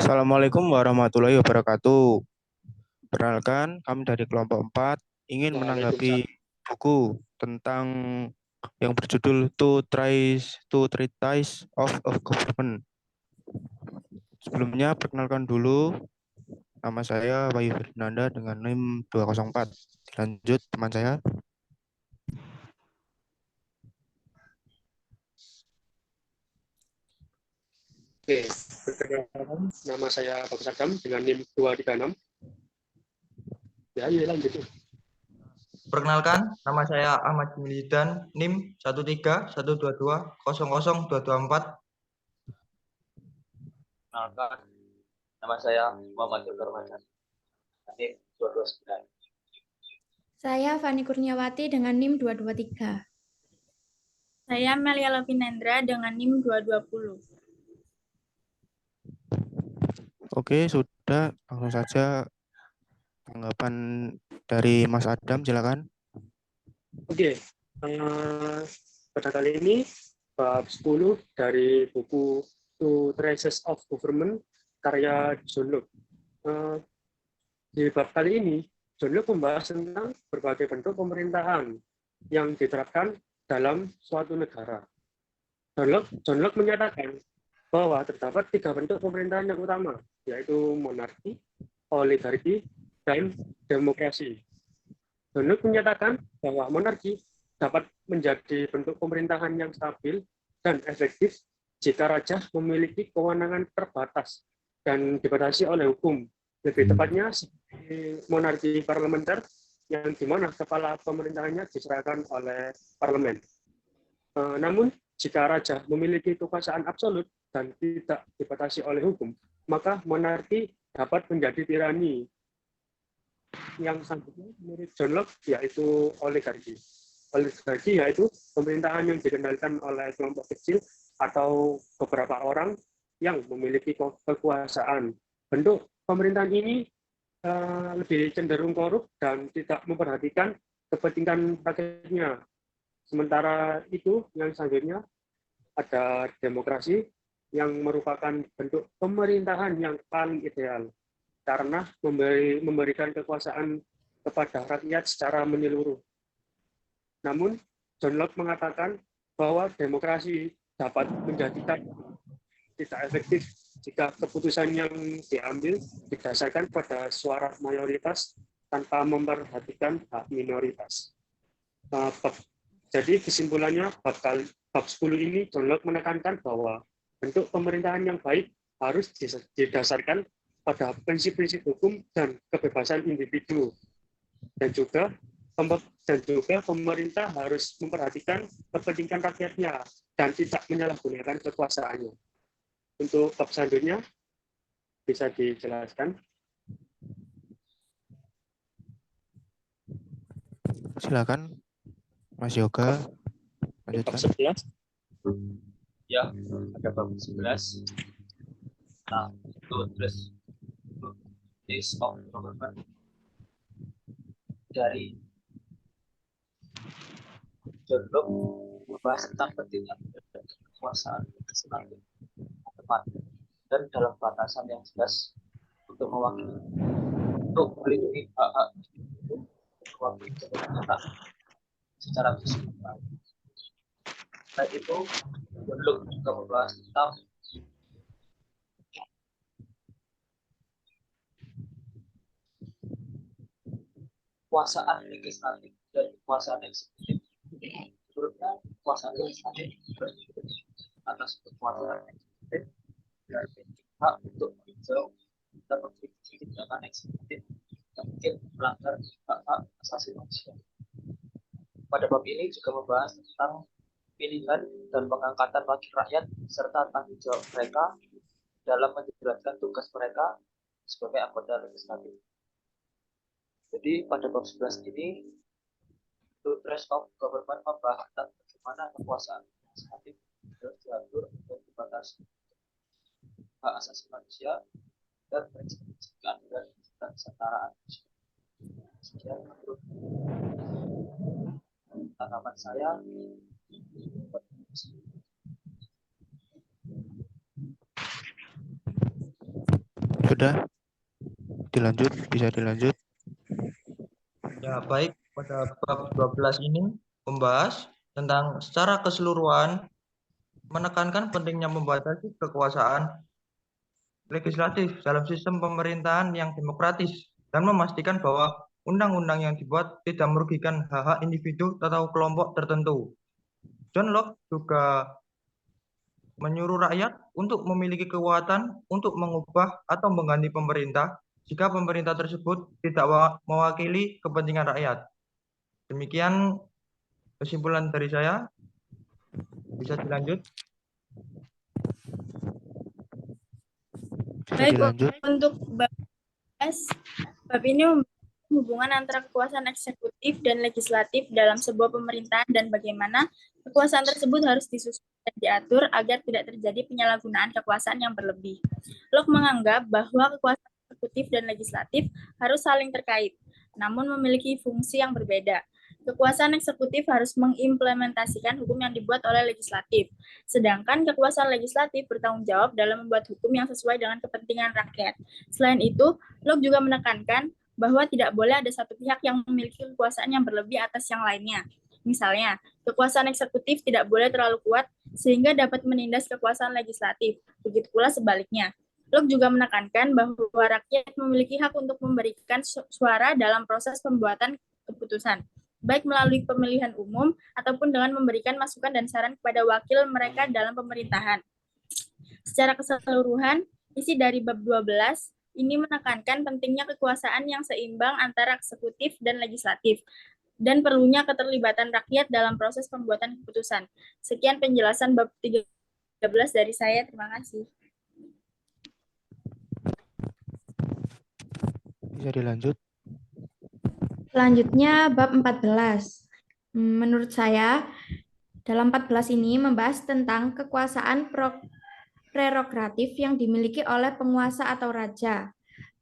Assalamualaikum warahmatullahi wabarakatuh. Perkenalkan, kami dari kelompok 4 ingin menanggapi Waalaikumsalam. buku tentang yang berjudul Two Treatises of Government. Sebelumnya, perkenalkan dulu, nama saya Bayu Fernanda dengan NIM 204. Lanjut, teman saya. Oke, perkenalkan nama saya Bagus Adam dengan NIM 236. Ya, iya lanjut. Perkenalkan, nama saya Ahmad Milidan, NIM 13122000224. Perkenalkan, nama saya Muhammad Dr. Manan, NIM 229. Saya Fani Kurniawati dengan NIM 223. Saya Melia Lovinendra dengan NIM 220. Oke, sudah. Langsung saja tanggapan dari Mas Adam, silakan. Oke, pada kali ini bab 10 dari buku Two Traces of Government karya John Locke. Di bab kali ini, John Locke membahas tentang berbagai bentuk pemerintahan yang diterapkan dalam suatu negara. John Locke menyatakan bahwa terdapat 3 bentuk pemerintahan yang utama, yaitu monarki, oligarki, dan demokrasi. John Locke menyatakan bahwa monarki dapat menjadi bentuk pemerintahan yang stabil dan efektif jika raja memiliki kewenangan terbatas dan dibatasi oleh hukum. Lebih tepatnya seperti monarki parlementer yang dimana kepala pemerintahannya diserahkan oleh parlemen. Namun, jika raja memiliki kekuasaan absolut dan tidak dibatasi oleh hukum, maka monarki dapat menjadi tirani. Yang selanjutnya menurut John Locke yaitu oligarki. Oligarki yaitu pemerintahan yang dikendalikan oleh kelompok kecil atau beberapa orang yang memiliki kekuasaan. Bentuk pemerintahan ini lebih cenderung korup dan tidak memperhatikan kepentingan rakyatnya. Sementara itu, yang selanjutnya ada demokrasi yang merupakan bentuk pemerintahan yang paling ideal karena memberikan kekuasaan kepada rakyat secara menyeluruh. Namun, John Locke mengatakan bahwa demokrasi dapat menjadikan tidak efektif jika keputusan yang diambil didasarkan pada suara mayoritas tanpa memperhatikan hak minoritas. Jadi kesimpulannya bab 10 ini John Locke menekankan bahwa bentuk pemerintahan yang baik harus didasarkan pada prinsip-prinsip hukum dan kebebasan individu, dan juga pemerintah harus memperhatikan kepentingan rakyatnya dan tidak menyalahgunakan kekuasaannya. Untuk bab selanjutnya bisa dijelaskan. Silakan, Mas Yoga. Bab 11. Ya, ada bab 11. Nah, itu terus list of government dari John Locke membahas tentang pentingnya kekuasaan sebagai teman dan dalam batasan yang jelas untuk mewakili, untuk melindungi hak-hak individu, mewakili kebenaran secara keseluruhan. Selain itu, John Locke juga membahas tentang kekuasaan legislatif dan kekuasaan eksekutif. Menurutnya, kekuasaan legislatif atas kekuasaan eksekutif dan hak untuk meninjau dan mengkritisi tindakan eksekutif yang mungkin melanggar hak-hak asasi manusia. Pada bab ini juga membahas tentang pilihan dan pengangkatan wakil rakyat serta tanggung jawab mereka dalam menjalankan tugas mereka sebagai anggota legislatif. Jadi pada bab 11 ini Two Traces of Government membahas tentang bagaimana kekuasaan legislatif harus diatur dan dibatasi hak asasi manusia dan prinsip-prinsip keadilan dan kesetaraan. Sekian menurut tanggapan saya. Sudah dilanjut, bisa dilanjut. Ya, baik. Pada bab 12 ini membahas tentang secara keseluruhan menekankan pentingnya membatasi kekuasaan legislatif dalam sistem pemerintahan yang demokratis dan memastikan bahwa undang-undang yang dibuat tidak merugikan hak-hak individu atau kelompok tertentu. John Locke juga menyuruh rakyat untuk memiliki kekuatan untuk mengubah atau mengganti pemerintah jika pemerintah tersebut tidak mewakili kepentingan rakyat. Demikian kesimpulan dari saya. Bisa dilanjut. Bisa Baik, dilanjut. untuk bab ini membahas hubungan antara kekuasaan eksekutif dan legislatif dalam sebuah pemerintahan dan bagaimana kekuasaan tersebut harus disusun dan diatur agar tidak terjadi penyalahgunaan kekuasaan yang berlebih. Locke menganggap bahwa kekuasaan eksekutif dan legislatif harus saling terkait, namun memiliki fungsi yang berbeda. Kekuasaan eksekutif harus mengimplementasikan hukum yang dibuat oleh legislatif, sedangkan kekuasaan legislatif bertanggung jawab dalam membuat hukum yang sesuai dengan kepentingan rakyat. Selain itu, Locke juga menekankan bahwa tidak boleh ada satu pihak yang memiliki kekuasaan yang berlebih atas yang lainnya. Misalnya, kekuasaan eksekutif tidak boleh terlalu kuat sehingga dapat menindas kekuasaan legislatif. Begitu pula sebaliknya. Locke juga menekankan bahwa rakyat memiliki hak untuk memberikan suara dalam proses pembuatan keputusan, baik melalui pemilihan umum ataupun dengan memberikan masukan dan saran kepada wakil mereka dalam pemerintahan. Secara keseluruhan, isi dari bab 12 ini menekankan pentingnya kekuasaan yang seimbang antara eksekutif dan legislatif, dan perlunya keterlibatan rakyat dalam proses pembuatan keputusan. Sekian penjelasan bab 13 dari saya. Terima kasih. Bisa dilanjut. Selanjutnya bab 14. Menurut saya, dalam 14 ini membahas tentang kekuasaan prerogatif yang dimiliki oleh penguasa atau raja.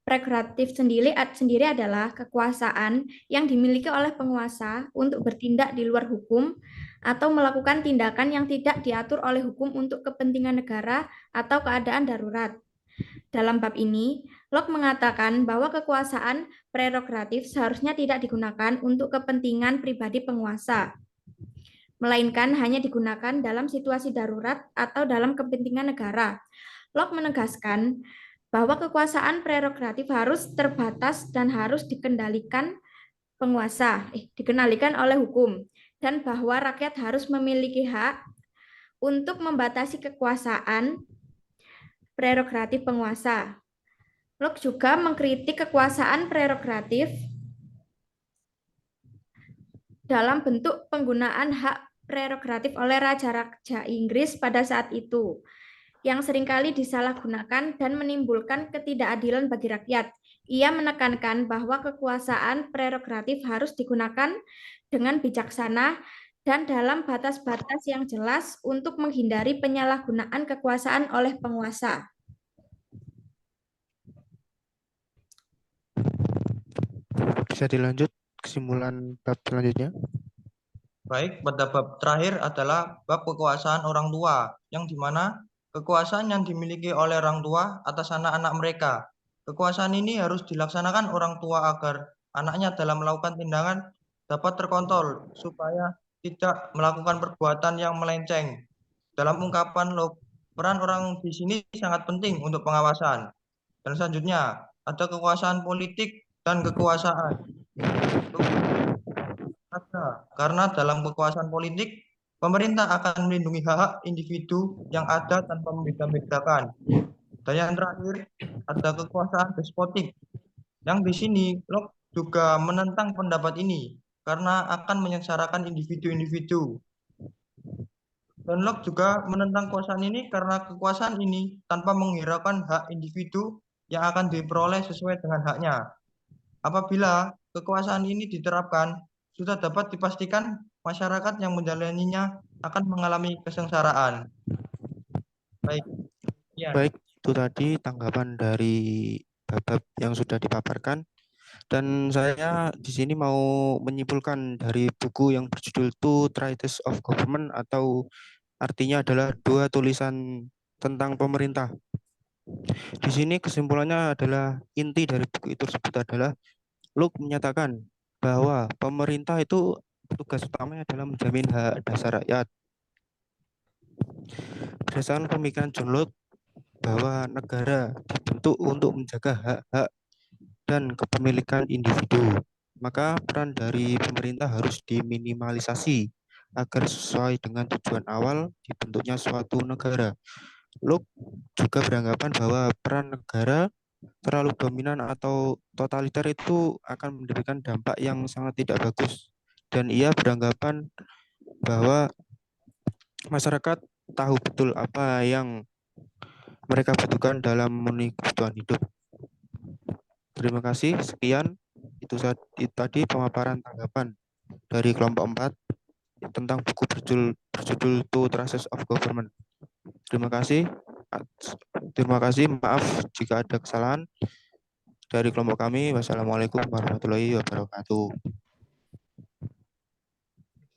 Prerogatif sendiri adalah kekuasaan yang dimiliki oleh penguasa untuk bertindak di luar hukum atau melakukan tindakan yang tidak diatur oleh hukum untuk kepentingan negara atau keadaan darurat. Dalam bab ini, Locke mengatakan bahwa kekuasaan prerogatif seharusnya tidak digunakan untuk kepentingan pribadi penguasa, melainkan hanya digunakan dalam situasi darurat atau dalam kepentingan negara. Locke menegaskan bahwa kekuasaan prerogatif harus terbatas dan harus dikendalikan oleh hukum, dan bahwa rakyat harus memiliki hak untuk membatasi kekuasaan prerogatif penguasa. Locke juga mengkritik kekuasaan prerogatif dalam bentuk penggunaan hak prerogatif oleh Raja-Raja Inggris pada saat itu, yang seringkali disalahgunakan dan menimbulkan ketidakadilan bagi rakyat. Ia menekankan bahwa kekuasaan prerogatif harus digunakan dengan bijaksana dan dalam batas-batas yang jelas untuk menghindari penyalahgunaan kekuasaan oleh penguasa. Bisa dilanjut kesimpulan bab selanjutnya. Baik, pada bab terakhir adalah bab kekuasaan orang tua, yang dimana kekuasaan yang dimiliki oleh orang tua atas anak-anak mereka. Kekuasaan ini harus dilaksanakan orang tua agar anaknya dalam melakukan tindakan dapat terkontrol supaya tidak melakukan perbuatan yang melenceng. Dalam ungkapan Locke, peran orang di sini sangat penting untuk pengawasan. Dan selanjutnya ada kekuasaan politik dan kekuasaan. Karena dalam kekuasaan politik, pemerintah akan melindungi hak-hak individu yang ada tanpa membeda-bedakan. Dan yang terakhir, ada kekuasaan despotik. Yang di sini, Locke juga menentang pendapat ini karena akan menyengsarakan individu-individu. Dan Locke juga menentang kekuasaan ini karena kekuasaan ini tanpa menghiraukan hak individu yang akan diperoleh sesuai dengan haknya. Apabila kekuasaan ini diterapkan, sudah dapat dipastikan masyarakat yang menjalaninya akan mengalami kesengsaraan. Baik. Ya. Baik, itu tadi tanggapan dari bab yang sudah dipaparkan. Dan saya di sini mau menyimpulkan dari buku yang berjudul Two Treatises of Government, atau artinya adalah dua tulisan tentang pemerintah. Di sini kesimpulannya adalah inti dari buku itu tersebut adalah Luke menyatakan bahwa pemerintah itu tugas utamanya adalah menjamin hak dasar rakyat. Berdasarkan pemikiran John Locke bahwa negara dibentuk untuk menjaga hak-hak dan kepemilikan individu, maka peran dari pemerintah harus diminimalisasi agar sesuai dengan tujuan awal dibentuknya suatu negara. Locke juga beranggapan bahwa peran negara terlalu dominan atau totaliter itu akan memberikan dampak yang sangat tidak bagus. Dan ia beranggapan bahwa masyarakat tahu betul apa yang mereka butuhkan dalam memenuhi kebutuhan hidup. Terima kasih. Sekian itu tadi pemaparan tanggapan dari kelompok 4 tentang buku berjudul Two Traces of Government. Terima kasih. Terima kasih. Maaf jika ada kesalahan dari kelompok kami. Wassalamualaikum warahmatullahi wabarakatuh.